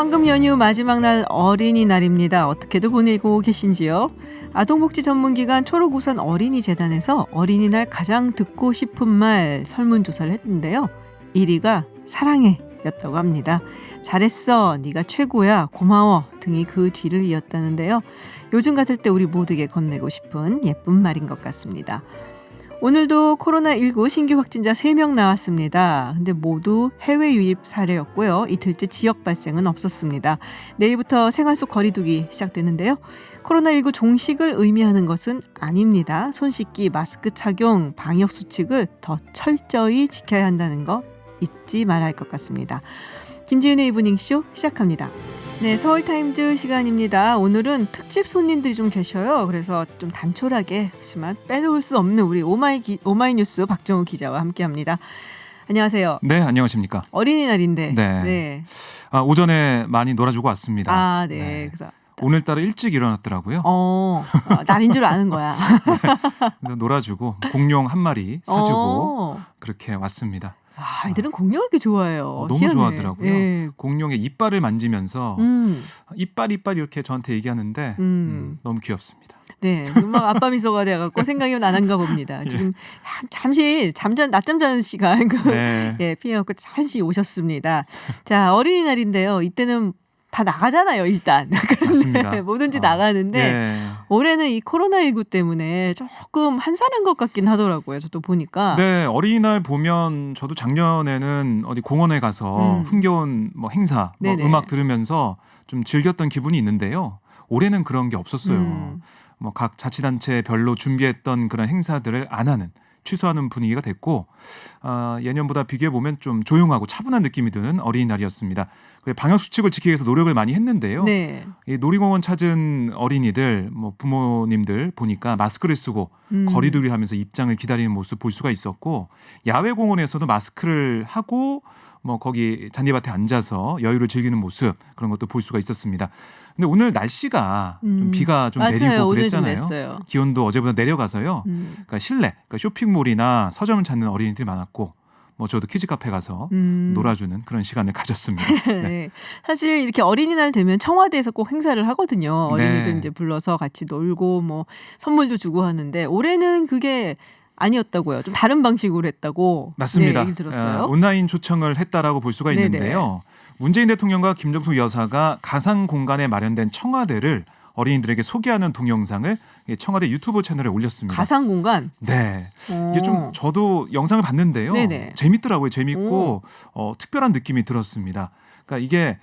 황금 연휴 마지막 날 어린이날입니다. 어떻게들 보내고 계신지요? 아동복지 전문기관 초록우선 어린이재단에서 어린이날 가장 듣고 싶은 말 설문조사를 했는데요. 1위가 사랑해 였다고 합니다. 잘했어, 네가 최고야, 고마워 등이 그 뒤를 이었다는데요. 요즘 같을 때 우리 모두에게 건네고 싶은 예쁜 말인 것 같습니다. 오늘도 코로나19 신규 확진자 3명 나왔습니다. 근데 모두 해외 유입 사례였고요. 이틀째 지역 발생은 없었습니다. 내일부터 생활 속 거리두기 시작되는데요. 코로나19 종식을 의미하는 것은 아닙니다. 손 씻기, 마스크 착용, 방역 수칙을 더 철저히 지켜야 한다는 거 잊지 말아야 할 것 같습니다. 김지은의 이브닝쇼 시작합니다. 네, 서울타임즈 시간입니다. 오늘은 특집 손님들이 좀 계셔요. 그래서 좀 단촐하게 하지만 빼놓을 수 없는 우리 오마이뉴스 박정우 기자와 함께합니다. 안녕하세요. 네, 안녕하십니까. 어린이날인데. 네. 네. 오전에 많이 놀아주고 왔습니다. 아, 네. 그래서 오늘따라 일찍 일어났더라고요. 날인 줄 아는 거야. 그래서 놀아주고 공룡 한 마리 사주고 그렇게 왔습니다. 아이들은 공룡을 이렇게 좋아해요. 너무 희한해. 좋아하더라고요. 예. 공룡의 이빨을 만지면서 이빨 이렇게 저한테 얘기하는데 너무 귀엽습니다. 네, 막 아빠 미소가 돼갖고 생각이 나는가 봅니다. 지금 잠시 낮잠 자는 시간 네. 피해갖고 잠시 오셨습니다. 자, 어린이날인데요. 이때는 다 나가잖아요, 일단. 맞습니다. 뭐든지 나가는데 네. 올해는 이 코로나19 때문에 조금 한산한 것 같긴 하더라고요. 저도 보니까. 네, 어린이날 보면 저도 작년에는 어디 공원에 가서 흥겨운 뭐 행사, 뭐 음악 들으면서 좀 즐겼던 기분이 있는데요. 올해는 그런 게 없었어요. 뭐 각 자치단체별로 준비했던 그런 행사들을 안 하는, 취소하는 분위기가 됐고 예년보다 비교해 보면 좀 조용하고 차분한 느낌이 드는 어린이날이었습니다. 방역 수칙을 지키기 위해서 노력을 많이 했는데요. 네. 이 놀이공원 찾은 어린이들, 뭐 부모님들 보니까 마스크를 쓰고 거리두기 하면서 입장을 기다리는 모습 볼 수가 있었고, 야외 공원에서도 마스크를 하고 뭐 거기 잔디밭에 앉아서 여유를 즐기는 모습, 그런 것도 볼 수가 있었습니다. 근데 오늘 날씨가 좀 비가 좀 맞아요. 내리고 어제 그랬잖아요. 좀 냈어요. 기온도 어제보다 내려가서요. 그러니까 실내, 그러니까 쇼핑몰이나 서점을 찾는 어린이들이 많았고, 뭐 저도 키즈 카페 가서 놀아주는 그런 시간을 가졌습니다. 네. 사실 이렇게 어린이날 되면 청와대에서 꼭 행사를 하거든요. 어린이들 이제 불러서 같이 놀고 뭐 선물도 주고 하는데 올해는 그게 아니었다고요. 좀 다른 방식으로 했다고. 맞습니다. 네, 얘기 들었어요. 온라인 초청을 했다라고 볼 수가 있는데요. 문재인 대통령과 김정숙 여사가 가상 공간에 마련된 청와대를 어린이들에게 소개하는 동영상을 청와대 유튜브 채널에 올렸습니다. 가상 공간? 네. 이게 좀 저도 영상을 봤는데요. 네네. 재밌더라고요. 재밌고 특별한 느낌이 들었습니다. 그러니까 이게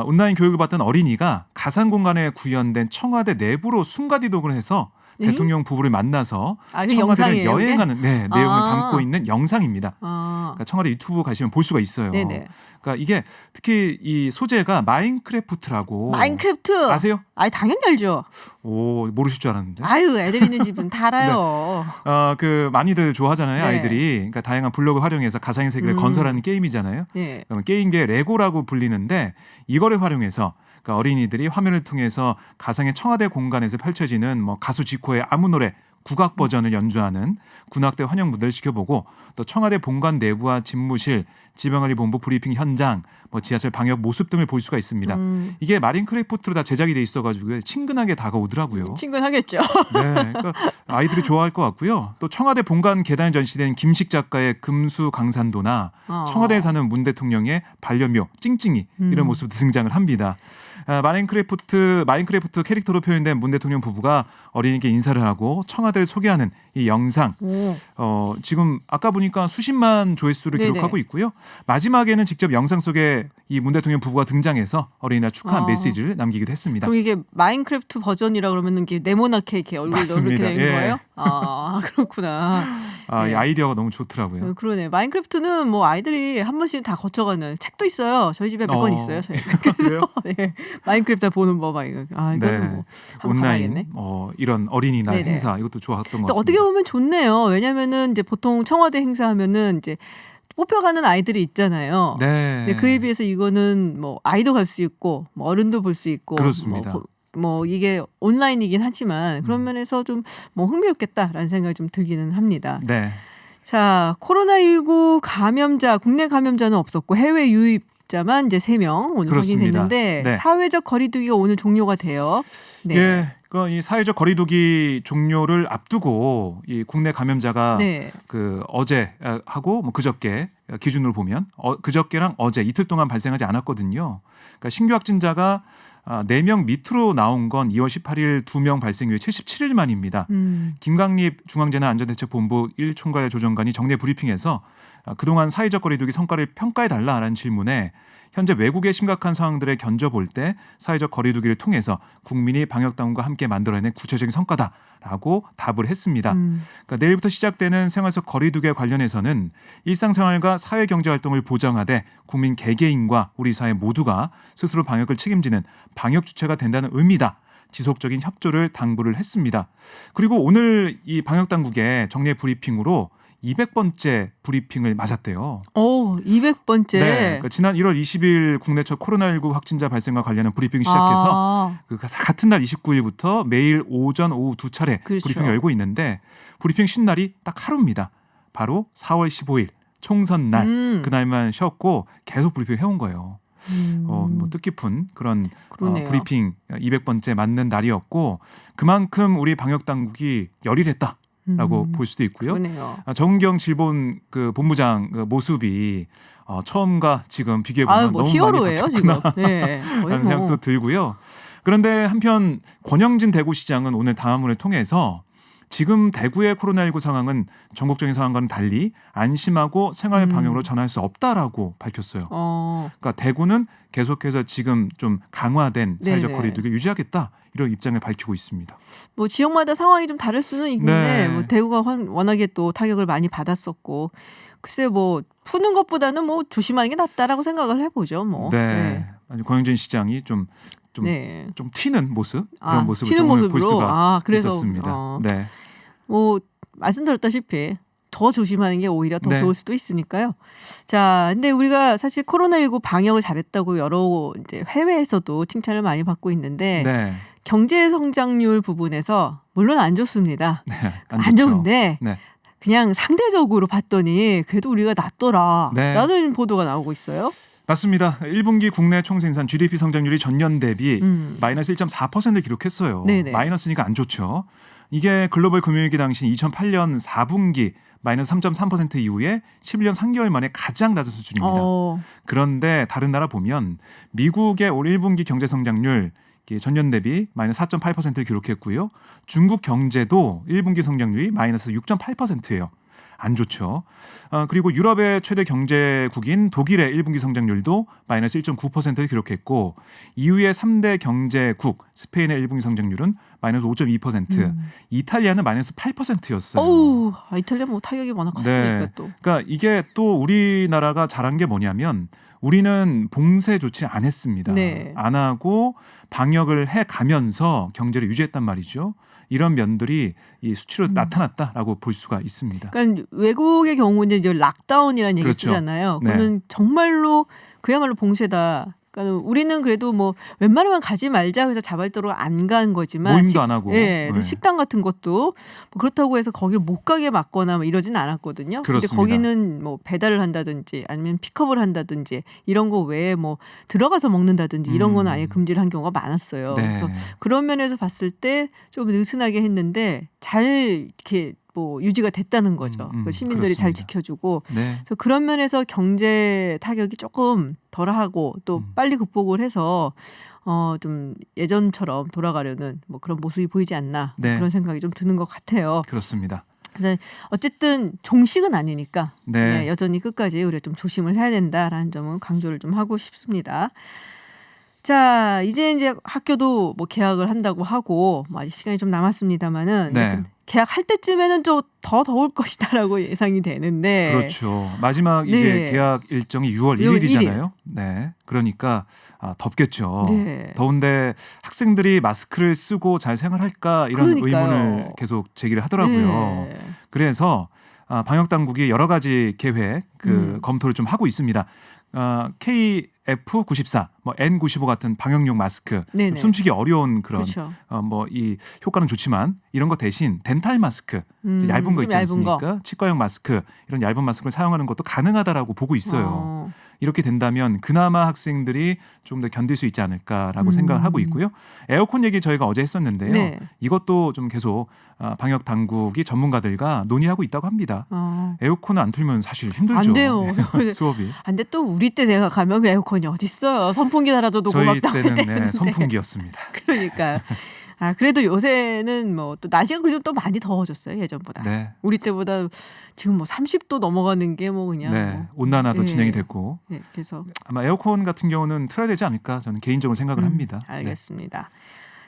온라인 교육을 받던 어린이가 가상 공간에 구현된 청와대 내부로 순간이동을 해서 대통령 부부를 만나서 청와대를 여행하는 내용을 담고 있는 영상입니다. 그러니까 청와대 유튜브 가시면 볼 수가 있어요. 네네. 그러니까 이게 특히 이 소재가 마인크래프트라고. 마인크래프트 아세요? 당연히 알죠. 오, 모르실 줄 알았는데. 애들 있는 집은 다 알아요. 그 많이들 좋아하잖아요. 네. 아이들이. 그러니까 다양한 블록을 활용해서 가상의 세계를 건설하는 게임이잖아요. 네. 게임계의 레고라고 불리는데 이거를 활용해서 그러니까 어린이들이 화면을 통해서 가상의 청와대 공간에서 펼쳐지는 뭐 가수 지코의 아무 노래 국악 버전을 연주하는 군악대 환영 무대를 지켜보고, 또 청와대 본관 내부와 집무실, 지방관리본부 브리핑 현장, 뭐 지하철 방역 모습 등을 볼 수가 있습니다. 이게 마인크래프트로 다 제작이 돼 있어가지고 친근하게 다가오더라고요. 친근하겠죠. 네, 그러니까 아이들이 좋아할 것 같고요. 또 청와대 본관 계단에 전시된 김식 작가의 금수 강산도나 청와대에 사는 문 대통령의 반려묘 찡찡이 이런 모습도 등장을 합니다. 마인크래프트 캐릭터로 표현된 문 대통령 부부가 어린이에게 인사를 하고 청와대를 소개하는 이 영상 지금 아까 보니까 수십만 조회수를 기록하고 있고요. 마지막에는 직접 영상 속에 이 문 대통령 부부가 등장해서 어린이날 축하 메시지를 남기기도 했습니다. 그럼 이게 마인크래프트 버전이라 그러면 이게 네모나게 이렇게 얼굴이 이렇게 되는 거예요? 그렇구나. 이 아이디어가 너무 좋더라고요. 그러네. 마인크래프트는 뭐 아이들이 한 번씩 다 거쳐가는 책도 있어요. 저희 집에 몇 권 있어요. 저희. 그래요? 네. 마인크래프트 보는 법 이거. 이거는 뭐 온라인 이런 어린이날 행사 이것도 좋았던 것 같습니다. 어떻게 보면 좋네요. 왜냐면은 이제 보통 청와대 행사하면은 이제 뽑혀가는 아이들이 있잖아요. 네. 근데 그에 비해서 이거는 뭐 아이도 갈 수 있고 뭐 어른도 볼 수 있고 그렇습니다. 뭐 이게 온라인이긴 하지만 그런 면에서 좀 뭐 흥미롭겠다라는 생각이 좀 들기는 합니다. 네. 자, 코로나19 국내 감염자는 없었고 해외 유입 접자만 이제 3명 오늘 그렇습니다. 확인됐는데 네. 사회적 거리두기가 오늘 종료가 돼요. 네. 예, 이 사회적 거리두기 종료를 앞두고 이 국내 감염자가 네. 그 어제 하고 뭐 그저께 기준으로 보면 그저께랑 어제 이틀 동안 발생하지 않았거든요. 그러니까 신규 확진자가 4명 밑으로 나온 건 2월 18일 2명 발생 이후에 77일 만입니다. 김강립 중앙재난안전대책본부 1총괄 조정관이 정례 브리핑에서 그동안 사회적 거리두기 성과를 평가해달라라는 질문에 현재 외국의 심각한 상황들을 견져볼 때 사회적 거리두기를 통해서 국민이 방역당국과 함께 만들어낸 구체적인 성과다라고 답을 했습니다. 그러니까 내일부터 시작되는 생활 속 거리두기에 관련해서는 일상생활과 사회경제활동을 보장하되 국민 개개인과 우리 사회 모두가 스스로 방역을 책임지는 방역 주체가 된다는 의미다. 지속적인 협조를 당부를 했습니다. 그리고 오늘 이 방역당국의 정례 브리핑으로 200번째 브리핑을 맞았대요. 오, 200번째. 네, 그러니까 지난 1월 20일 국내 첫 코로나19 확진자 발생과 관련한 브리핑 시작해서 같은 날 29일부터 매일 오전, 오후 2차례 그렇죠. 브리핑을 열고 있는데 브리핑 쉰 날이 딱 하루입니다. 바로 4월 15일 총선 날 그날만 쉬었고 계속 브리핑을 해온 거예요. 뭐 뜻깊은 그런 브리핑 200번째 맞는 날이었고 그만큼 우리 방역 당국이 열일했다. 라고 볼 수도 있고요. 정은경 질본 그 본부장 그 모습이 처음과 지금 비교해 보면 너무 히어로예요, 많이 바뀌었구나 지금. 네. 라는 생각도 들고요. 그런데 한편 권영진 대구시장은 오늘 담화문을 통해서 지금 대구의 코로나19 상황은 전국적인 상황과는 달리 안심하고 생활 방역으로 전환할 수 없다라고 밝혔어요. 그러니까 대구는 계속해서 지금 좀 강화된 사회적 거리두기를 유지하겠다 이런 입장을 밝히고 있습니다. 뭐 지역마다 상황이 좀 다를 수는 있는데 뭐 대구가 워낙에 또 타격을 많이 받았었고 글쎄 뭐 푸는 것보다는 뭐 조심하는 게 낫다라고 생각을 해보죠. 뭐. 네. 아니, 권영진 시장이 좀 튀는 모습 그런 모습을 좀 오늘 볼 수가 있었습니다. 네. 뭐 말씀드렸다시피 더 조심하는 게 오히려 더 좋을 수도 있으니까요. 자, 근데 우리가 사실 코로나19 방역을 잘했다고 여러 이제 해외에서도 칭찬을 많이 받고 있는데 경제 성장률 부분에서 물론 안 좋습니다. 안 좋은데 그냥 상대적으로 봤더니 그래도 우리가 낫더라라는 보도가 나오고 있어요. 맞습니다. 1분기 국내 총생산 GDP 성장률이 전년 대비 마이너스 1.4%를 기록했어요. 마이너스니까 안 좋죠. 이게 글로벌 금융위기 당시 2008년 4분기 마이너스 3.3% 이후에 11년 3개월 만에 가장 낮은 수준입니다. 그런데 다른 나라 보면 미국의 올 1분기 경제 성장률 전년 대비 마이너스 4.8%를 기록했고요. 중국 경제도 1분기 성장률이 마이너스 6.8%예요. 안 좋죠. 그리고 유럽의 최대 경제국인 독일의 1분기 성장률도 마이너스 1.9%를 기록했고 EU의 3대 경제국 스페인의 1분기 성장률은 마이너스 5.2%, 이탈리아는 마이너스 8%였어요. 이탈리아 뭐 타격이 워낙 컸으니까 또. 그러니까 이게 또 우리나라가 잘한 게 뭐냐면 우리는 봉쇄 조치 안 했습니다. 안 하고 방역을 해가면서 경제를 유지했단 말이죠. 이런 면들이 이 수치로 나타났다라고 볼 수가 있습니다. 그러니까 외국의 경우는 이제 락다운이라는 얘기 쓰잖아요. 그거는 정말로 그야말로 봉쇄다. 그러니까 우리는 그래도 뭐 웬만하면 가지 말자 그래서 자발적으로 안 간 거지만 모임도 안 하고 식당 같은 것도 뭐 그렇다고 해서 거기를 못 가게 막거나 뭐 이러진 않았거든요. 그런데 거기는 뭐 배달을 한다든지 아니면 픽업을 한다든지 이런 거 외에 뭐 들어가서 먹는다든지 이런 건 아예 금지를 한 경우가 많았어요. 그래서 그런 면에서 봤을 때 좀 느슨하게 했는데 잘 이렇게 뭐 유지가 됐다는 거죠. 시민들이 잘 지켜주고 그래서 그런 면에서 경제 타격이 조금 덜하고 또 빨리 극복을 해서 좀 예전처럼 돌아가려는 뭐 그런 모습이 보이지 않나 그런 생각이 좀 드는 것 같아요. 그렇습니다. 그래서 어쨌든 종식은 아니니까 여전히 끝까지 우리가 좀 조심을 해야 된다라는 점은 강조를 좀 하고 싶습니다. 자, 이제 학교도 뭐 개학을 한다고 하고 뭐 아직 시간이 좀 남았습니다만은 개학할 때쯤에는 좀 더 더울 것이다라고 예상이 되는데 그렇죠. 마지막 이제 개학 일정이 6월 1일이잖아요. 네, 그러니까 덥겠죠. 더운데 학생들이 마스크를 쓰고 잘 생활할까 이런 의문을 계속 제기를 하더라고요. 그래서 방역 당국이 여러 가지 계획 검토를 좀 하고 있습니다. KF94, 뭐 N95 같은 방역용 마스크, 숨쉬기 어려운 그런 뭐 이 효과는 좋지만 이런 거 대신 덴탈 마스크, 얇은 거 있지 않습니까? 치과용 마스크 이런 얇은 마스크를 사용하는 것도 가능하다라고 보고 있어요. 이렇게 된다면 그나마 학생들이 좀 더 견딜 수 있지 않을까라고 생각을 하고 있고요. 에어컨 얘기 저희가 어제 했었는데요. 네. 이것도 좀 계속 방역 당국이 전문가들과 논의하고 있다고 합니다. 에어컨을 안 틀면 사실 힘들죠. 안 돼요. 수업이. 근데 또 우리 때 내가 가면 에어컨이 어디 있어요. 선풍기 달아줘도 저희 고맙다고 때는 했는데. 선풍기였습니다. 그러니까요. 그래도 요새는 뭐 또 날씨가 그래도 또 많이 더워졌어요. 예전보다. 네. 우리 때보다 지금 뭐 30도 넘어가는 게 뭐 그냥 네. 온난화도 예. 진행이 됐고 네, 그래서 아마 에어컨 같은 경우는 틀어야 되지 않을까 저는 개인적으로 생각을 합니다. 알겠습니다.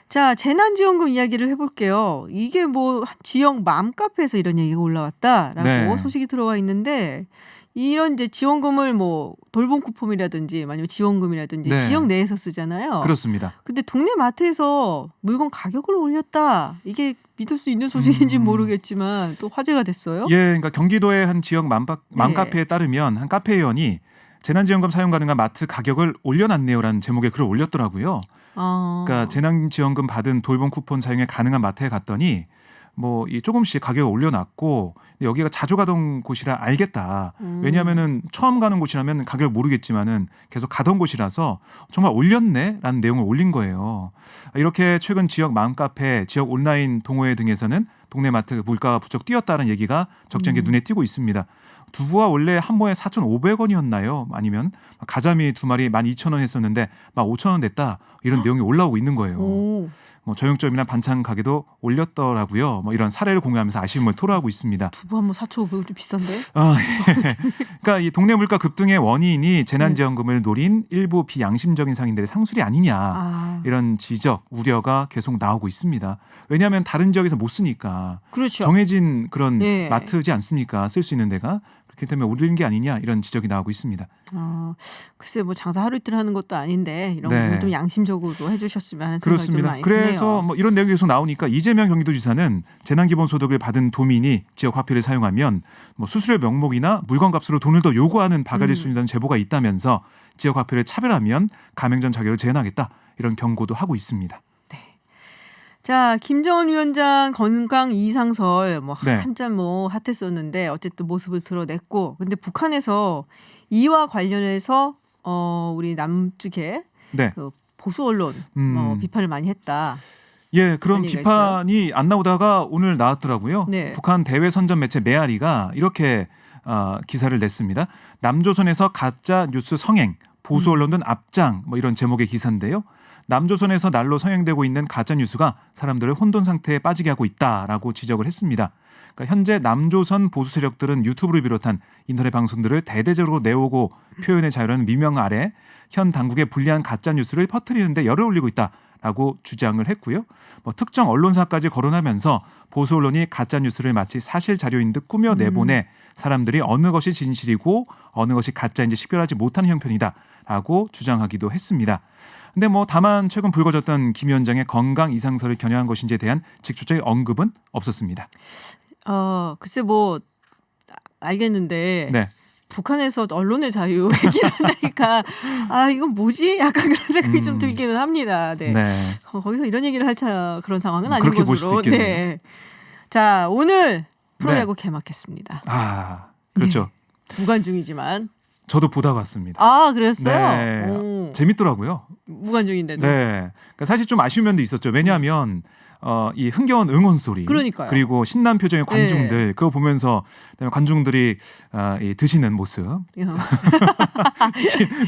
자, 재난지원금 이야기를 해볼게요. 이게 뭐 지역 맘카페에서 이런 얘기가 올라왔다라고 네. 소식이 들어와 있는데 이런 이제 지원금을 뭐 돌봄 쿠폰이라든지 아니면 지원금이라든지 네. 지역 내에서 쓰잖아요. 그렇습니다. 근데 동네 마트에서 물건 가격을 올렸다. 이게 믿을 수 있는 소식인지 모르겠지만 또 화제가 됐어요. 예, 그러니까 경기도의 한 지역 맘카페에 따르면 한 카페 회원이 재난지원금 사용 가능한 마트 가격을 올려놨네요라는 제목의 글을 올렸더라고요. 그러니까 재난지원금 받은 돌봄 쿠폰 사용에 가능한 마트에 갔더니 뭐 이 조금씩 가격을 올려놨고 근데 여기가 자주 가던 곳이라 알겠다. 왜냐하면은 처음 가는 곳이라면 가격을 모르겠지만은 계속 가던 곳이라서 정말 올렸네라는 내용을 올린 거예요. 이렇게 최근 지역 맘카페, 지역 온라인 동호회 등에서는 동네 마트 물가가 부쩍 뛰었다는 얘기가 적잖게 눈에 띄고 있습니다. 두부가 원래 한 모에 4,500원이었나요? 아니면 가자미 2마리 12,000원 했었는데 막 5,000원 됐다. 이런 내용이 올라오고 있는 거예요. 뭐 저용점이나 반찬 가게도 올렸더라고요. 뭐 이런 사례를 공유하면서 아쉬움을 토로하고 있습니다. 두부 한 번 4,500원 좀 비싼데? 예. 그러니까 이 동네 물가 급등의 원인이 재난지원금을 노린 일부 비양심적인 상인들의 상술이 아니냐. 이런 지적, 우려가 계속 나오고 있습니다. 왜냐하면 다른 지역에서 못 쓰니까. 그렇죠. 정해진 그런 네. 마트지 않습니까? 쓸 수 있는 데가. 그렇기 때문에 올리는 게 아니냐 이런 지적이 나오고 있습니다. 글쎄 뭐 장사 하루 이틀 하는 것도 아닌데 이런 네. 거 좀 양심적으로 해주셨으면 하는 생각이 좀 그렇습니다. 많이 그래서 드네요. 뭐 이런 내용이 계속 나오니까 이재명 경기도지사는 재난기본소득을 받은 도민이 지역 화폐를 사용하면 뭐 수수료 명목이나 물건값으로 돈을 더 요구하는 바가지 수준이라는 제보가 있다면서 지역 화폐를 차별하면 가맹점 자격을 제한하겠다 이런 경고도 하고 있습니다. 자, 김정은 위원장 건강 이상설 뭐 네. 한참 뭐 핫했었는데 어쨌든 모습을 드러냈고, 근데 북한에서 이와 관련해서 우리 남측의 네. 그 보수 언론 비판을 많이 했다. 예, 그런 얘기가 비판이 안 나오다가 오늘 나왔더라고요. 네. 북한 대외 선전 매체 메아리가 이렇게 기사를 냈습니다. 남조선에서 가짜 뉴스 성행, 보수 언론은 앞장 뭐 이런 제목의 기사인데요. 남조선에서 날로 성행되고 있는 가짜 뉴스가 사람들을 혼돈 상태에 빠지게 하고 있다라고 지적을 했습니다. 그러니까 현재 남조선 보수 세력들은 유튜브를 비롯한 인터넷 방송들을 대대적으로 내오고 표현의 자유라는 미명 아래 현 당국의 불리한 가짜 뉴스를 퍼뜨리는데 열을 올리고 있다라고 주장을 했고요. 뭐 특정 언론사까지 거론하면서 보수 언론이 가짜 뉴스를 마치 사실 자료인 듯 꾸며 내보내 사람들이 어느 것이 진실이고 어느 것이 가짜인지 식별하지 못하는 형편이다라고 주장하기도 했습니다. 근데 뭐 다만 최근 불거졌던 김 위원장의 건강 이상설을 겨냥한 것인지에 대한 직접적인 언급은 없었습니다. 글쎄 뭐 알겠는데 네. 북한에서 언론의 자유 얘기를 한다니까 이건 뭐지? 약간 그런 생각이 좀 들기는 합니다. 네. 네. 거기서 이런 얘기를 할 그런 상황은 아닌 그렇게 것으로. 볼 수도 있겠네요. 네. 자, 오늘 프로야구 네. 개막했습니다. 그렇죠. 네. 무관중이지만. 저도 보다 왔습니다. 그랬어요? 네. 오. 재밌더라고요. 무관중인데도. 네. 그러니까 사실 좀 아쉬운 면도 있었죠. 왜냐하면 이 흥겨운 응원 소리, 그러니까요. 그리고 신난 표정의 관중들, 그거 보면서 그다음에 관중들이 이 드시는 모습,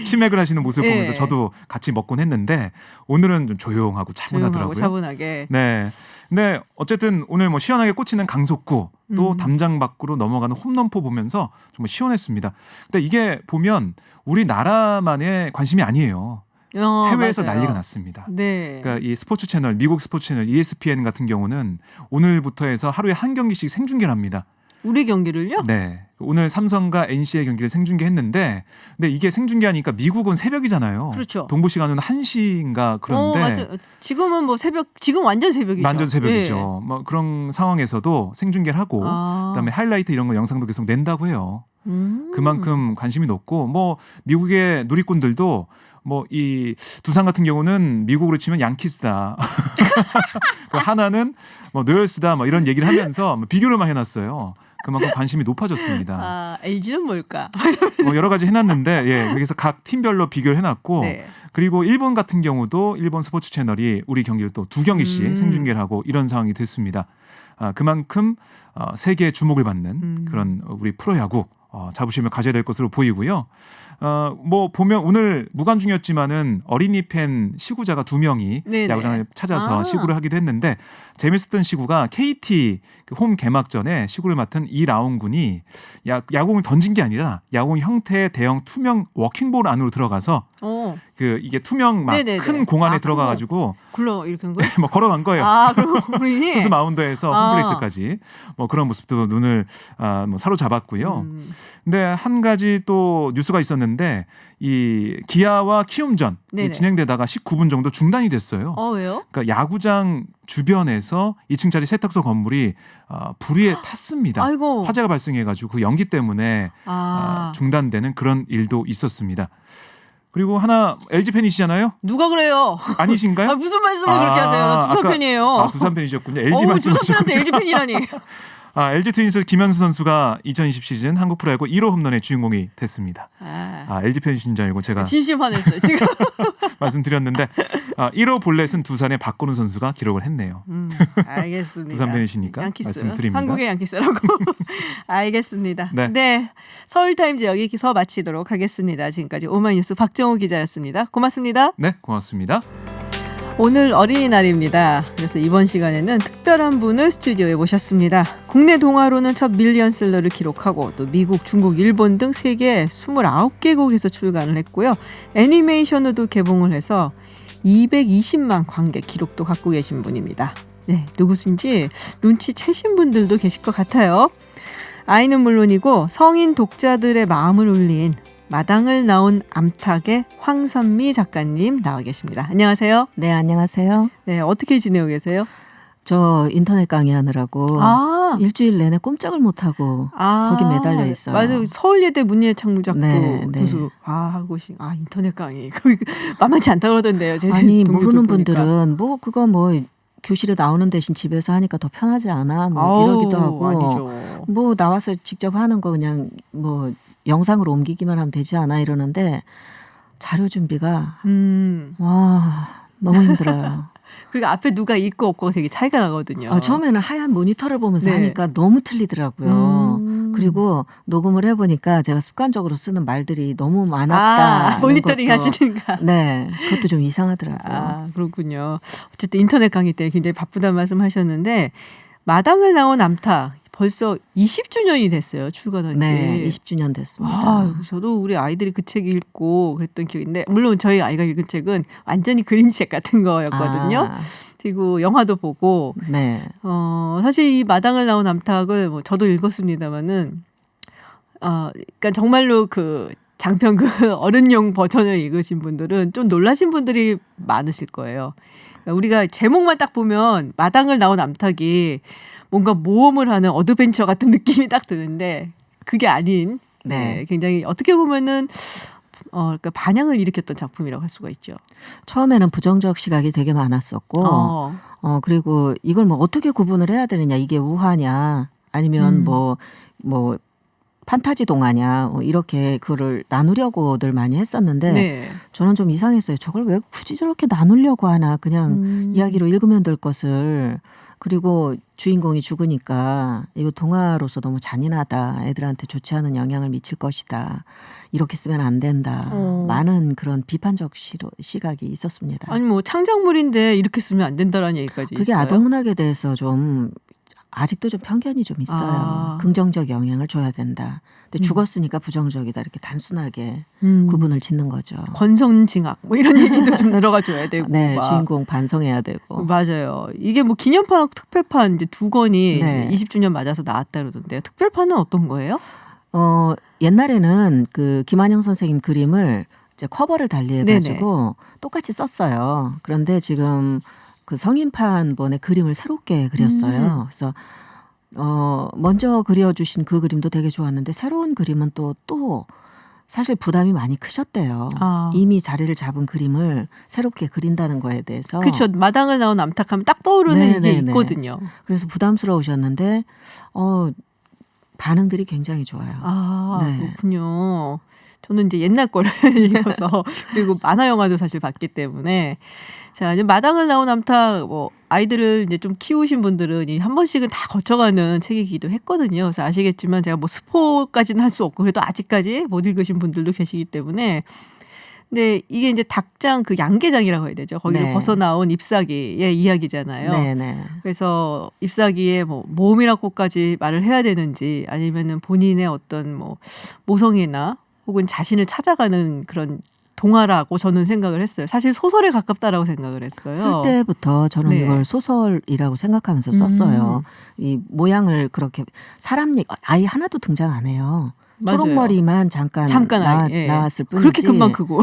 치맥을 하시는 모습 을 보면서 저도 같이 먹곤 했는데 오늘은 좀 조용하고 차분하더라고요. 차분하게. 네. 근데 어쨌든 오늘 뭐 시원하게 꽂히는 강속구 또 담장 밖으로 넘어가는 홈런포 보면서 정말 시원했습니다. 근데 이게 보면 우리나라만의 관심이 아니에요. 해외에서 맞아요. 난리가 났습니다. 네. 그러니까 이 스포츠 채널, 미국 스포츠 채널 ESPN 같은 경우는 오늘부터 해서 하루에 한 경기씩 생중계를 합니다. 우리 경기를요? 네. 오늘 삼성과 NC의 경기를 생중계했는데, 근데 이게 생중계하니까 미국은 새벽이잖아요. 그렇죠. 동부 시간은 1시인가 그런데 맞아. 지금은 뭐 지금 완전 새벽이죠. 완전 새벽이죠. 네. 뭐 그런 상황에서도 생중계를 하고 그다음에 하이라이트 이런 거 영상도 계속 낸다고 해요. 그만큼 관심이 높고 뭐 미국의 누리꾼들도 뭐 이 두산 같은 경우는 미국으로 치면 양키스다. 하나는 뭐 노열스다 뭐 이런 얘기를 하면서 비교를 많이 해놨어요. 그만큼 관심이 높아졌습니다. 아, LG는 뭘까? 여러 가지 해놨는데 예, 여기서 각 팀별로 비교를 해놨고 네. 그리고 일본 같은 경우도 일본 스포츠 채널이 우리 경기를 또 2경기씩 생중계를 하고 이런 상황이 됐습니다. 그만큼 세계의 주목을 받는 그런 우리 프로야구 자부심을 가져야 될 것으로 보이고요. 뭐 보면 오늘 무관중이었지만은 어린이 팬 시구자가 2명이 네네. 야구장을 찾아서 시구를 하기도 했는데 재밌었던 시구가 KT 홈 개막전에 시구를 맡은 이라온 군이 야구공을 던진 게 아니라 야구공 형태의 대형 투명 워킹볼 안으로 들어가서 이게 투명 막 큰 공 안에 들어가가지고 굴러 이렇게 한 거예요? 뭐 걸어간 거예요. 아, 그럼 우리 투수 마운드에서 홈플레이트까지 뭐 그런 모습도 눈을 뭐 사로잡았고요. 근데 한 가지 또 뉴스가 있었는데 이 기아와 키움전 진행되다가 19분 정도 중단이 됐어요. 왜요? 그러니까 야구장 주변에서 2층짜리 세탁소 건물이 불이 탔습니다. 아이고. 화재가 발생해가지고 그 연기 때문에 중단되는 그런 일도 있었습니다. 그리고 하나 LG 팬이시잖아요? 누가 그래요? 아니신가요? 무슨 말씀을 그렇게 하세요? 나 두산 팬이에요. 두산 팬이셨군요. LG 말씀하셨군요. 두산 팬인데 LG 팬이라니. LG 트윈스 김현수 선수가 2020 시즌 한국 프로야구 1호 홈런의 주인공이 됐습니다. LG 팬이신 줄 알고 제가 진심 화냈어요 지금. 말씀드렸는데 1호 볼넷은 두산의 박건우 선수가 기록을 했네요. 알겠습니다. 두산 팬이시니까 양키스. 말씀드립니다. 한국의 양키스라고. 알겠습니다. 네. 네, 서울타임즈 여기서 마치도록 하겠습니다. 지금까지 오마이뉴스 박정우 기자였습니다. 고맙습니다. 네, 고맙습니다. 오늘 어린이날입니다. 그래서 이번 시간에는 특별한 분을 스튜디오에 모셨습니다. 국내 동화로는 첫 밀리언셀러를 기록하고 또 미국, 중국, 일본 등 세계 29개국에서 출간을 했고요. 애니메이션으로도 개봉을 해서 220만 관객 기록도 갖고 계신 분입니다. 네, 누구신지 눈치채신 분들도 계실 것 같아요. 아이는 물론이고 성인 독자들의 마음을 울린 마당을 나온 암탉의 황선미 작가님 나와 계십니다. 안녕하세요. 네, 안녕하세요. 네, 어떻게 지내고 계세요? 저 인터넷 강의하느라고 일주일 내내 꼼짝을 못하고 거기 매달려 있어요. 맞아요. 서울예대 문예창작부 네, 교수 하고 인터넷 강의 만만치 않다고 그러던데요. 아니 모르는 분들은 뭐 그거 뭐 교실에 나오는 대신 집에서 하니까 더 편하지 않아? 뭐 이러기도 하고 아니죠. 뭐 나와서 직접 하는 거 그냥 뭐 영상으로 옮기기만 하면 되지 않아 이러는데 자료 준비가 와 너무 힘들어요. 그리고 앞에 누가 있고 없고 되게 차이가 나거든요. 처음에는 하얀 모니터를 보면서 하니까 너무 틀리더라고요. 그리고 녹음을 해보니까 제가 습관적으로 쓰는 말들이 너무 많았다. 모니터링 하시니까. 네, 그것도 좀 이상하더라고요. 그렇군요. 어쨌든 인터넷 강의 때 굉장히 바쁘다는 말씀하셨는데 마당을 나온 암탉 벌써 20주년이 됐어요. 출간한 지. 네, 20주년 됐습니다. 저도 우리 아이들이 그 책 읽고 그랬던 기억인데 물론 저희 아이가 읽은 책은 완전히 그림책 같은 거였거든요. 그리고 영화도 보고 네. 사실 이 마당을 나온 암탉을 뭐 저도 읽었습니다마는 그러니까 정말로 그 장편 그 어른용 버전을 읽으신 분들은 좀 놀라신 분들이 많으실 거예요. 그러니까 우리가 제목만 딱 보면 마당을 나온 암탉이 뭔가 모험을 하는 어드벤처 같은 느낌이 딱 드는데 그게 아닌 굉장히 어떻게 보면은 그러니까 반향을 일으켰던 작품이라고 할 수가 있죠. 처음에는 부정적 시각이 되게 많았었고 그리고 이걸 뭐 어떻게 구분을 해야 되느냐 이게 우화냐 아니면 뭐 판타지 동화냐 이렇게 그거를 나누려고들 많이 했었는데 저는 좀 이상했어요. 저걸 왜 굳이 저렇게 나누려고 하나 그냥 이야기로 읽으면 될 것을. 그리고 주인공이 죽으니까 이거 동화로서 너무 잔인하다. 애들한테 좋지 않은 영향을 미칠 것이다. 이렇게 쓰면 안 된다. 많은 그런 비판적 시각이 있었습니다. 아니 뭐 창작물인데 이렇게 쓰면 안 된다라는 얘기까지 그게 있어요? 아동문학에 대해서 좀 아직도 좀 편견이 좀 있어요. 긍정적 영향을 줘야 된다. 근데 죽었으니까 부정적이다. 이렇게 단순하게 구분을 짓는 거죠. 권선징악 뭐 이런 얘기도 좀 들어가 줘야 되고. 네, 주인공 반성해야 되고. 맞아요. 이게 뭐 기념판, 특별판 이제 2권이 이제 20주년 맞아서 나왔다 그러던데요. 특별판은 어떤 거예요? 옛날에는 그 김한영 선생님 그림을 이제 커버를 달리해가지고 똑같이 썼어요. 그런데 지금 그 성인판본의 그림을 새롭게 그렸어요. 그래서 먼저 그려주신 그 그림도 되게 좋았는데 새로운 그림은 또 사실 부담이 많이 크셨대요. 이미 자리를 잡은 그림을 새롭게 그린다는 거에 대해서. 그렇죠. 마당을 나온 암탉하면 딱 떠오르는 게 있거든요. 그래서 부담스러우셨는데 반응들이 굉장히 좋아요. 아, 네. 그렇군요. 저는 이제 옛날 거를 읽어서 그리고 만화 영화도 사실 봤기 때문에 자, 이제 마당을 나온 암탉 뭐 아이들을 이제 좀 키우신 분들은 이 한 번씩은 다 거쳐가는 책이기도 했거든요. 그래서 아시겠지만 제가 뭐 스포까지는 할 수 없고 그래도 아직까지 못 읽으신 분들도 계시기 때문에 근데 이게 이제 닭장 그 양계장이라고 해야 되죠. 거기로 네. 벗어나온 잎사귀의 이야기잖아요. 네네. 그래서 잎사귀의 뭐 모험이라고까지 말을 해야 되는지 아니면은 본인의 어떤 뭐 모성애나 혹은 자신을 찾아가는 그런 동화라고 저는 생각을 했어요. 사실 소설에 가깝다라고 생각을 했어요. 쓸 때부터 저는 네. 이걸 소설이라고 생각하면서 썼어요. 이 모양을 그렇게 사람 아이 하나도 등장 안 해요. 맞아요. 초록머리만 잠깐 아이, 예. 나왔을 뿐이지. 그렇게 금방 크고.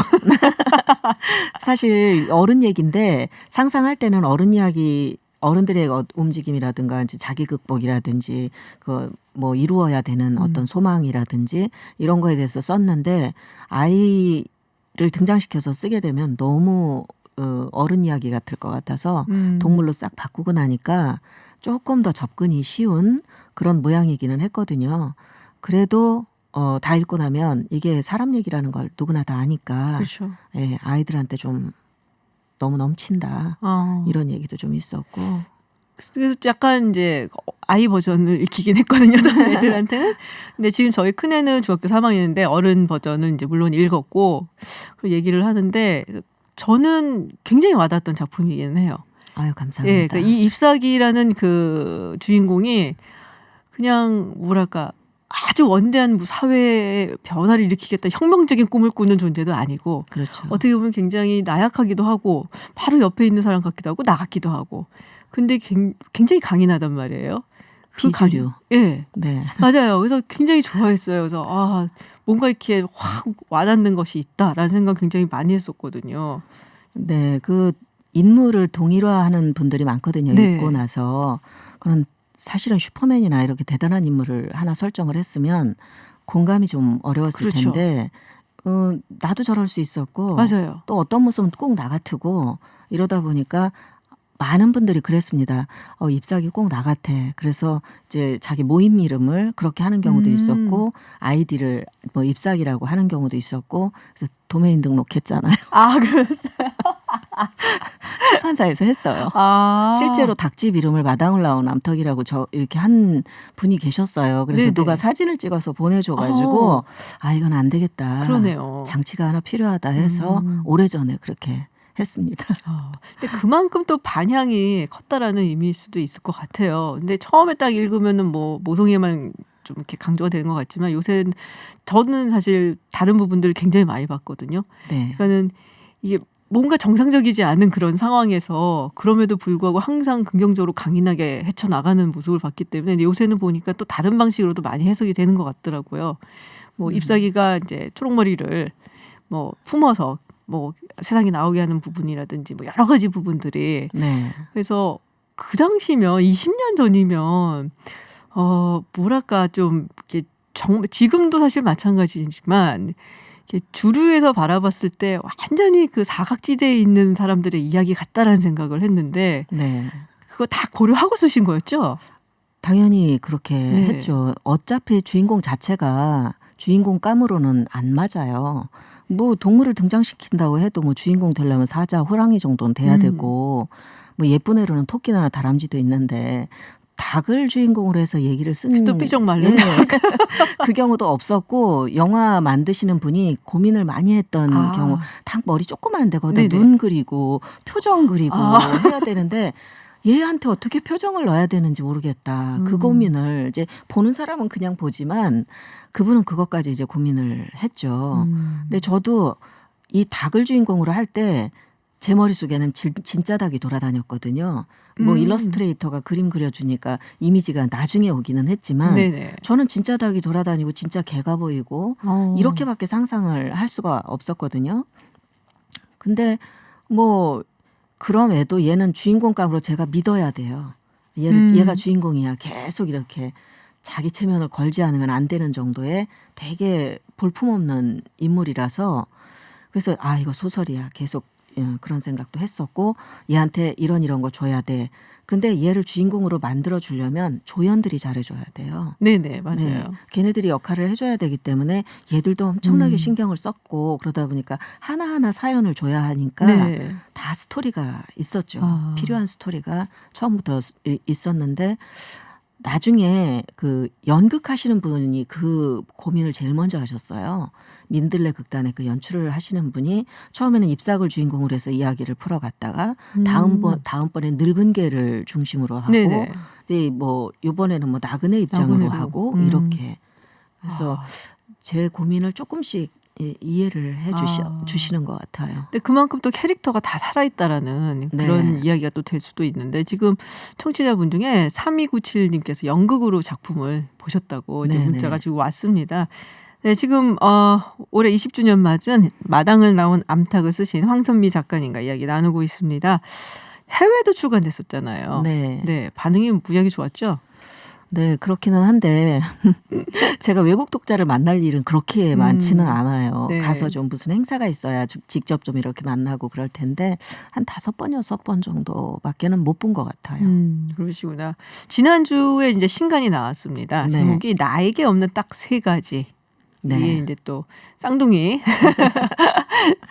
사실 어른 얘기인데 상상할 때는 어른 이야기 어른들의 움직임이라든가 이제 자기 극복이라든지 그 뭐 이루어야 되는 어떤 소망이라든지 이런 거에 대해서 썼는데 아이를 등장시켜서 쓰게 되면 너무 어른 이야기 같을 것 같아서 동물로 싹 바꾸고 나니까 조금 더 접근이 쉬운 그런 모양이기는 했거든요. 그래도 다 읽고 나면 이게 사람 얘기라는 걸 누구나 다 아니까 그렇죠. 예, 아이들한테 좀 너무 넘친다. 이런 얘기도 좀 있었고. 그래서 약간 이제 아이 버전을 읽히긴 했거든요. 애들한테는. 근데 지금 저희 큰애는 중학교 3학년인데 어른 버전은 이제 물론 읽었고 그리고 얘기를 하는데 저는 굉장히 와닿았던 작품이긴 해요. 아유, 감사합니다. 예, 그러니까 이 잎사귀라는 그 주인공이 그냥 뭐랄까 아주 원대한 사회 변화를 일으키겠다 혁명적인 꿈을 꾸는 존재도 아니고 그렇죠. 어떻게 보면 굉장히 나약하기도 하고 바로 옆에 있는 사람 같기도 하고 나 같기도 하고 근데 굉장히 강인하단 말이에요. 비주류. 예, 네. 맞아요. 그래서 굉장히 좋아했어요. 그래서 아 뭔가 이렇게 확 와닿는 것이 있다라는 생각 굉장히 많이 했었거든요. 네, 그 인물을 동일화하는 분들이 많거든요. 네. 읽고 나서 그런 사실은 슈퍼맨이나 이렇게 대단한 인물을 하나 설정을 했으면 공감이 좀 어려웠을 그렇죠. 텐데 나도 저럴 수 있었고 맞아요. 또 어떤 모습은 꼭 나 같고 이러다 보니까 많은 분들이 그랬습니다. 잎사귀 꼭 나 같아. 그래서 이제 자기 모임 이름을 그렇게 하는 경우도 있었고 아이디를 뭐 잎사귀라고 하는 경우도 있었고 그래서 도메인 등록했잖아요. 아, 그랬어요. 출판사에서 했어요. 아, 실제로 닭집 이름을 마당을 나온 암탉이라고 이렇게 한 분이 계셨어요. 그래서 네네. 누가 사진을 찍어서 보내줘가지고 이건 안 되겠다. 그러네요. 장치가 하나 필요하다 해서 오래전에 그렇게 했습니다. 근데 그만큼 또 반향이 컸다라는 의미일 수도 있을 것 같아요. 근데 처음에 딱 읽으면은 뭐 모성애만 좀 이렇게 강조가 되는 것 같지만 요새는 저는 사실 다른 부분들을 굉장히 많이 봤거든요. 네. 그러니까는 이게 뭔가 정상적이지 않은 그런 상황에서 그럼에도 불구하고 항상 긍정적으로 강인하게 헤쳐나가는 모습을 봤기 때문에 요새는 보니까 또 다른 방식으로도 많이 해석이 되는 것 같더라고요. 뭐 잎사귀가 이제 초록머리를 뭐 품어서 뭐 세상에 나오게 하는 부분이라든지 뭐 여러 가지 부분들이 네. 그래서 그 당시면 20년 전이면 뭐랄까 좀 이렇게 정말 지금도 사실 마찬가지지만 이렇게 주류에서 바라봤을 때 완전히 그 사각지대에 있는 사람들의 이야기 같다라는 생각을 했는데 네. 그거 다 고려하고 쓰신 거였죠? 당연히 그렇게 네. 했죠. 어차피 주인공 자체가 주인공 감으로는 안 맞아요. 뭐 동물을 등장시킨다고 해도 뭐 주인공 되려면 사자, 호랑이 정도는 돼야 되고 뭐 예쁜 애로는 토끼나 다람쥐도 있는데 닭을 주인공으로 해서 얘기를 쓴 또 삐쩍 말른 그 경우도 없었고 영화 만드시는 분이 고민을 많이 했던 경우 닭 머리 조그만데 거기다 눈 그리고 표정 그리고 해야 되는데 얘한테 어떻게 표정을 넣어야 되는지 모르겠다. 그 고민을 이제 보는 사람은 그냥 보지만 그분은 그것까지 이제 고민을 했죠. 근데 저도 이 닭을 주인공으로 할 때 제 머릿속에는 진짜 닭이 돌아다녔거든요. 뭐 일러스트레이터가 그림 그려주니까 이미지가 나중에 오기는 했지만 네네. 저는 진짜 닭이 돌아다니고 진짜 개가 보이고 이렇게밖에 상상을 할 수가 없었거든요. 근데 뭐 그럼에도 얘는 주인공감으로 제가 믿어야 돼요. 얘가 주인공이야. 계속 이렇게 자기 체면을 걸지 않으면 안 되는 정도의 되게 볼품없는 인물이라서 그래서 이거 소설이야. 계속 그런 생각도 했었고 얘한테 이런 거 줘야 돼. 그런데 얘를 주인공으로 만들어 주려면 조연들이 잘해줘야 돼요. 네네 맞아요. 네, 걔네들이 역할을 해줘야 되기 때문에 얘들도 엄청나게 신경을 썼고 그러다 보니까 하나하나 사연을 줘야 하니까 네. 다 스토리가 있었죠. 아. 필요한 스토리가 처음부터 있었는데 나중에 그 연극하시는 분이 그 고민을 제일 먼저 하셨어요. 민들레 극단의 그 연출을 하시는 분이 처음에는 잎사귀를 주인공으로 해서 이야기를 풀어갔다가 다음번에 늙은 개를 중심으로 하고 네네. 근데 뭐 이번에는 뭐 나그네 입장으로 나그네로. 하고 이렇게 그래서 아. 제 고민을 조금씩 이해를 주시는 것 같아요. 근데 그만큼 또 캐릭터가 다 살아있다라는 네. 그런 이야기가 또 될 수도 있는데 지금 청취자분 중에 3297님께서 연극으로 작품을 보셨다고 이제 네네. 문자가 지금 왔습니다. 네, 지금 올해 20주년 맞은 마당을 나온 암탉을 쓰신 황선미 작가님과 이야기 나누고 있습니다. 해외도 출간됐었잖아요. 네. 네, 반응이 무지하게 좋았죠? 네, 그렇기는 한데 제가 외국 독자를 만날 일은 그렇게 많지는 않아요. 네. 가서 좀 무슨 행사가 있어야 직접 좀 이렇게 만나고 그럴 텐데 한 5번, 6번 정도밖에는 못 본 것 같아요. 그러시구나. 지난주에 이제 신간이 나왔습니다. 네. 제목이 나에게 없는 딱 3가지. 네. 이게 이제 또 쌍둥이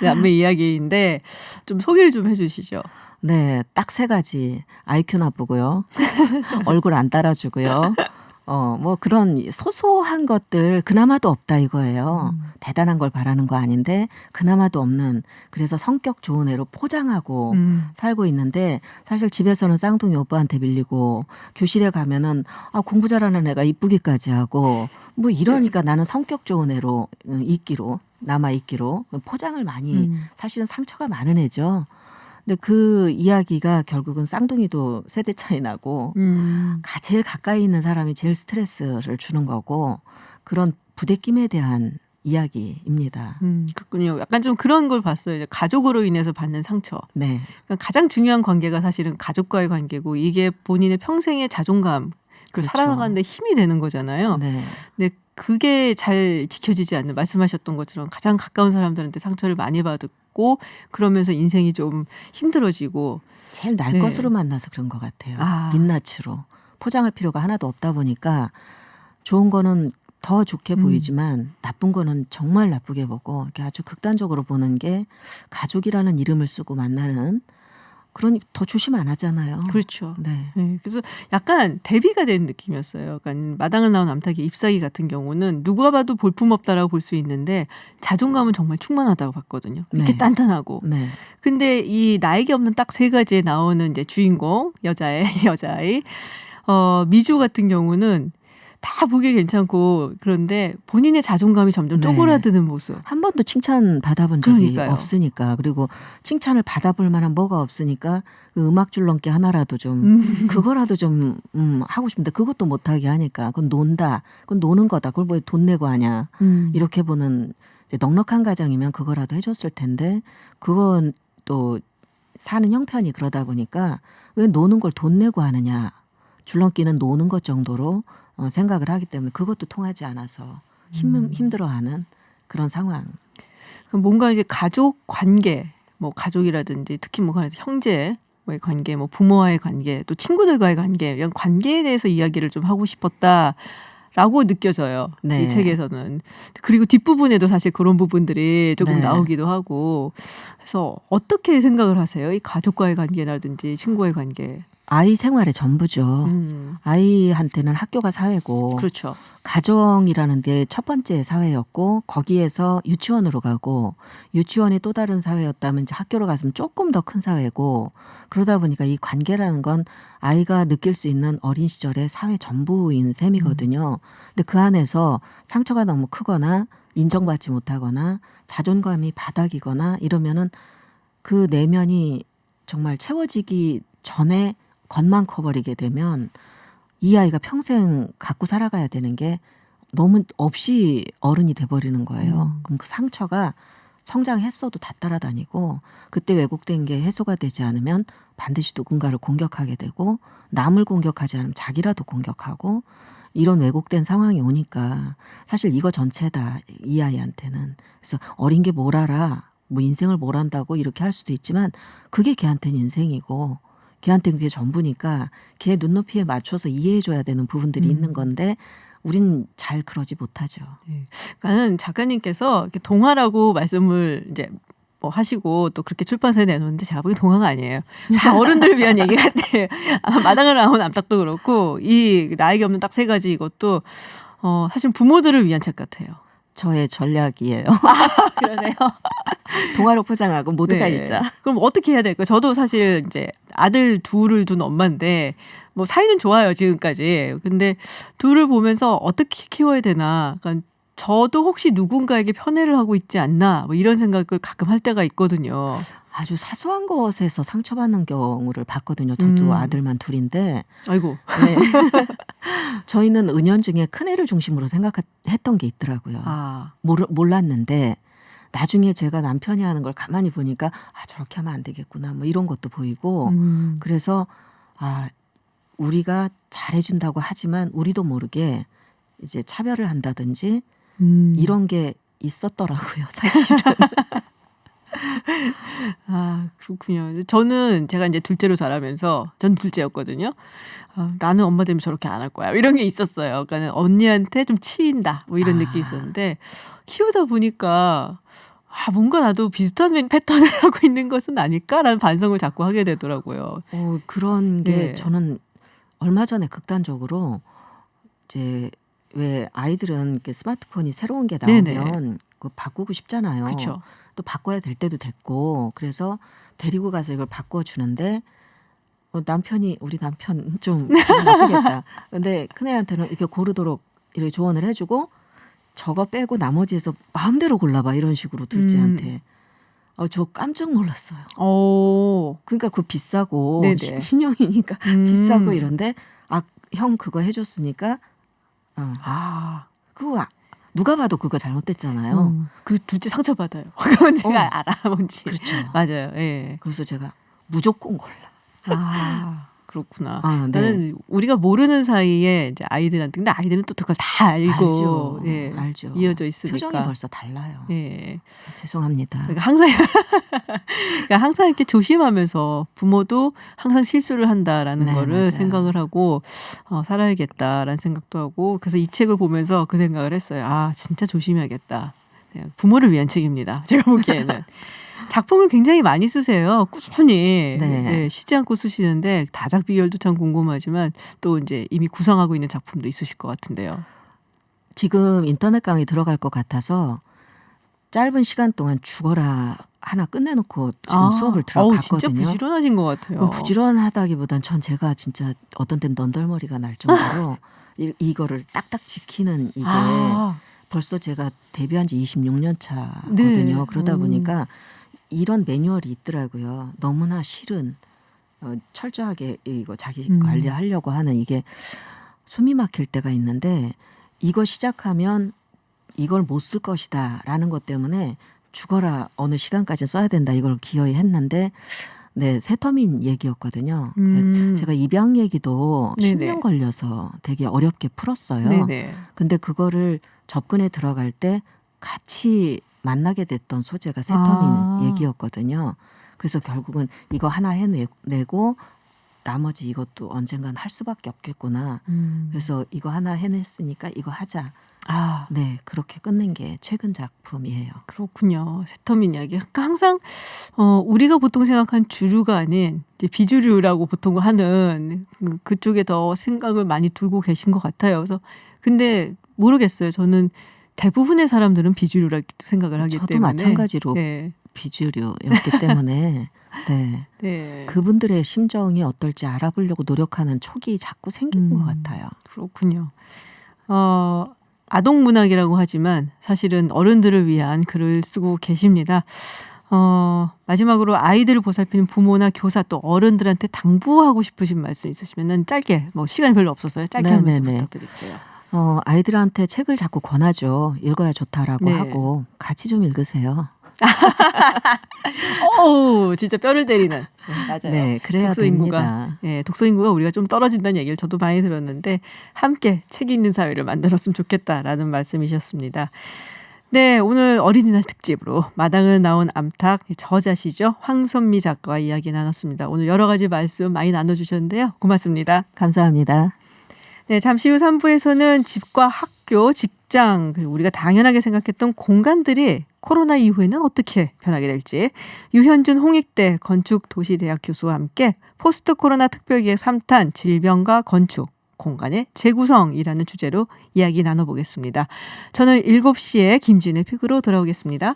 남매 이야기인데 좀 소개를 좀 해주시죠. 네, 딱 3가지. IQ 나쁘고요. 얼굴 안 따라주고요. 뭐 그런 소소한 것들 그나마도 없다 이거예요. 대단한 걸 바라는 거 아닌데 그나마도 없는 그래서 성격 좋은 애로 포장하고 살고 있는데 사실 집에서는 쌍둥이 오빠한테 밀리고 교실에 가면은 공부 잘하는 애가 이쁘기까지 하고 뭐 이러니까 나는 성격 좋은 애로 남아있기로 포장을 많이 사실은 상처가 많은 애죠. 근데 그 이야기가 결국은 쌍둥이도 세대 차이 나고 제일 가까이 있는 사람이 제일 스트레스를 주는 거고 그런 부대낌에 대한 이야기입니다. 그렇군요. 약간 좀 그런 걸 봤어요. 이제 가족으로 인해서 받는 상처. 네. 그러니까 가장 중요한 관계가 사실은 가족과의 관계고 이게 본인의 평생의 자존감 그걸 그렇죠. 살아가는 데 힘이 되는 거잖아요. 네. 근데 그게 잘 지켜지지 않는 말씀하셨던 것처럼 가장 가까운 사람들한테 상처를 많이 받고 그러면서 인생이 좀 힘들어지고 제일 날 네. 것으로 만나서 그런 것 같아요. 민낯으로. 포장할 필요가 하나도 없다 보니까 좋은 거는 더 좋게 보이지만 나쁜 거는 정말 나쁘게 보고 이렇게 아주 극단적으로 보는 게 가족이라는 이름을 쓰고 만나는 그러니 더 조심 안 하잖아요. 그렇죠. 네. 네, 그래서 약간 대비가 된 느낌이었어요. 그러니까 마당을 나온 암탉의 잎사귀 같은 경우는 누가 봐도 볼품없다라고 볼 수 있는데 자존감은 정말 충만하다고 봤거든요. 이렇게 네. 단단하고. 네. 근데 이 나에게 없는 딱 3가지에 나오는 이제 주인공 여자아이 미주 같은 경우는 다 보기 괜찮고 그런데 본인의 자존감이 점점 네. 쪼그라드는 모습. 한 번도 칭찬 받아본 적이 그러니까요. 없으니까 그리고 칭찬을 받아볼 만한 뭐가 없으니까 그 음악 줄넘기 하나라도 좀 그거라도 좀 하고 싶은데 그것도 못하게 하니까 그건 논다. 그건 노는 거다. 그걸 뭐 돈 내고 하냐. 이렇게 보는 이제 넉넉한 가정이면 그거라도 해줬을 텐데 그건 또 사는 형편이 그러다 보니까 왜 노는 걸 돈 내고 하느냐. 줄넘기는 노는 것 정도로 생각을 하기 때문에 그것도 통하지 않아서 힘들어하는 그런 상황. 그럼 뭔가 이제 가족 관계, 뭐 가족이라든지 특히 뭐 형제의 관계, 뭐 부모와의 관계, 또 친구들과의 관계 이런 관계에 대해서 이야기를 좀 하고 싶었다라고 느껴져요. 네. 이 책에서는. 그리고 뒷부분에도 사실 그런 부분들이 조금 네. 나오기도 하고. 그래서 어떻게 생각을 하세요? 이 가족과의 관계라든지 친구와의 관계. 아이 생활의 전부죠. 아이한테는 학교가 사회고 그렇죠. 가정이라는 게 첫 번째 사회였고 거기에서 유치원으로 가고 유치원이 또 다른 사회였다면 이제 학교로 갔으면 조금 더 큰 사회고 그러다 보니까 이 관계라는 건 아이가 느낄 수 있는 어린 시절의 사회 전부인 셈이거든요. 근데 그 안에서 상처가 너무 크거나 인정받지 못하거나 자존감이 바닥이거나 이러면은 그 내면이 정말 채워지기 전에 겉만 커버리게 되면 이 아이가 평생 갖고 살아가야 되는 게 너무 없이 어른이 돼버리는 거예요. 그럼 그 상처가 성장했어도 다 따라다니고 그때 왜곡된 게 해소가 되지 않으면 반드시 누군가를 공격하게 되고 남을 공격하지 않으면 자기라도 공격하고 이런 왜곡된 상황이 오니까 사실 이거 전체다 이 아이한테는. 그래서 어린 게 뭘 알아. 뭐 인생을 뭘 한다고 이렇게 할 수도 있지만 그게 걔한테는 인생이고 걔한테는 그게 전부니까 걔 눈높이에 맞춰서 이해해줘야 되는 부분들이 있는 건데 우린 잘 그러지 못하죠. 네. 그러니까는 작가님께서 이렇게 동화라고 말씀을 이제 뭐 하시고 또 그렇게 출판사에 내놓는데 제가 보기엔 동화가 아니에요. 다 어른들을 위한 얘기 같아요. 아마 마당을 나온 암탉도 그렇고 이 나에게 없는 딱 세 가지 이것도 사실 부모들을 위한 책 같아요. 저의 전략이에요. 그러네요. 동화로 포장하고 모두가 네. 읽자. 그럼 어떻게 해야 될까요? 저도 사실 이제 아들 둘을 둔 엄마인데 뭐 사이는 좋아요 지금까지. 근데 둘을 보면서 어떻게 키워야 되나. 그러니까 저도 혹시 누군가에게 편애를 하고 있지 않나 뭐 이런 생각을 가끔 할 때가 있거든요. 아주 사소한 것에서 상처받는 경우를 봤거든요. 저도 아들만 둘인데. 아이고. 네. 저희는 은연중에 큰애를 중심으로 생각했던 게 있더라고요. 몰랐는데 나중에 제가 남편이 하는 걸 가만히 보니까 저렇게 하면 안 되겠구나 뭐 이런 것도 보이고 그래서 우리가 잘해준다고 하지만 우리도 모르게 이제 차별을 한다든지 이런 게 있었더라고요 사실은. 그렇군요. 저는 제가 이제 둘째로 자라면서 전 둘째였거든요. 나는 엄마 되면 저렇게 안 할 거야. 이런 게 있었어요. 그러니까 언니한테 좀 치인다. 뭐 이런 느낌이 있었는데 키우다 보니까 뭔가 나도 비슷한 패턴을 하고 있는 것은 아닐까라는 반성을 자꾸 하게 되더라고요. 그런 게 네. 저는 얼마 전에 극단적으로 이제 왜 아이들은 이렇게 스마트폰이 새로운 게 나오면 네네. 그거 바꾸고 싶잖아요. 그렇죠. 또 바꿔야 될 때도 됐고 그래서 데리고 가서 이걸 바꿔주는데 우리 남편 좀 기분 나쁘겠다. 근데 큰애한테는 이렇게 고르도록 이렇게 조언을 해주고 저거 빼고 나머지에서 마음대로 골라봐 이런 식으로 둘째한테. 저 깜짝 놀랐어요. 그러니까 그거 비싸고 네네. 신형이니까 비싸고 이런데 형 그거 해줬으니까 그거 누가 봐도 그거 잘못됐잖아요. 그 둘째 상처받아요. 그건 제가 알아 뭔지. 그렇죠. 맞아요. 예. 그래서 제가 무조건 골라. 그렇구나. 네. 나는 우리가 모르는 사이에 이제 아이들한테 근데 아이들은 또 그걸 다 알고 알죠. 예, 알죠. 이어져 있으니까. 표정이 벌써 달라요. 예. 죄송합니다. 그러니까 항상 이렇게 조심하면서 부모도 항상 실수를 한다라는 네, 거를 맞아요. 생각을 하고 살아야겠다라는 생각도 하고 그래서 이 책을 보면서 그 생각을 했어요. 진짜 조심해야겠다. 부모를 위한 책입니다. 제가 보기에는. 작품을 굉장히 많이 쓰세요. 꾸준히 네. 쉬지 않고 쓰시는데 다작 비결도 참 궁금하지만 또 이제 이미 구상하고 있는 작품도 있으실 것 같은데요. 지금 인터넷 강의 들어갈 것 같아서 짧은 시간 동안 죽어라 하나 끝내놓고 지금 수업을 들어갔거든요. 진짜 부지런하신 것 같아요. 부지런하다기보단 제가 진짜 어떤 땐 넌덜머리가 날 정도로 이거를 딱딱 지키는 이게 벌써 제가 데뷔한 지 26년 차거든요. 네. 그러다 보니까 이런 매뉴얼이 있더라고요. 너무나 실은 철저하게 이거 자기 관리하려고 하는 이게 숨이 막힐 때가 있는데 이거 시작하면 이걸 못 쓸 것이다라는 것 때문에 죽어라 어느 시간까지 써야 된다 이걸 기어이 했는데 새터민 얘기였거든요. 제가 입양 얘기도 네네. 10년 걸려서 되게 어렵게 풀었어요. 네네. 근데 그거를 접근에 들어갈 때 같이 만나게 됐던 소재가 새터민 얘기였거든요. 그래서 결국은 이거 하나 해내고 나머지 이것도 언젠간 할 수밖에 없겠구나. 그래서 이거 하나 해냈으니까 이거 하자. 그렇게 끝낸 게 최근 작품이에요. 그렇군요. 새터민 이야기. 그러니까 항상 우리가 보통 생각한 주류가 아닌 이제 비주류라고 보통 하는 그쪽에 더 생각을 많이 두고 계신 것 같아요. 그래서 근데 모르겠어요. 저는 대부분의 사람들은 비주류라고 생각을 하기 저도 때문에. 마찬가지로 네. 비주류였기 때문에 네. 그분들의 심정이 어떨지 알아보려고 노력하는 촉이 자꾸 생기는 것 같아요. 그렇군요. 아동 문학이라고 하지만 사실은 어른들을 위한 글을 쓰고 계십니다. 마지막으로 아이들을 보살피는 부모나 교사 또 어른들한테 당부하고 싶으신 말씀 있으시면 짧게 시간이 별로 없어서요. 짧게 한 말씀 부탁드릴게요. 아이들한테 책을 자꾸 권하죠. 읽어야 좋다라고 네. 하고 같이 좀 읽으세요. 진짜 뼈를 때리는. 맞아요. 네, 그래야 됩니다. 독서 인구가 우리가 좀 떨어진다는 얘기를 저도 많이 들었는데 함께 책 읽는 사회를 만들었으면 좋겠다라는 말씀이셨습니다. 네, 오늘 어린이날 특집으로 마당을 나온 암탉 저자시죠. 황선미 작가와 이야기 나눴습니다. 오늘 여러 가지 말씀 많이 나눠주셨는데요. 고맙습니다. 감사합니다. 네, 잠시 후 3부에서는 집과 학교, 직장, 그리고 우리가 당연하게 생각했던 공간들이 코로나 이후에는 어떻게 변하게 될지 유현준 홍익대 건축도시대학 교수와 함께 포스트 코로나 특별기획 3탄 질병과 건축, 공간의 재구성이라는 주제로 이야기 나눠보겠습니다. 저는 7시에 김지윤의 픽으로 돌아오겠습니다.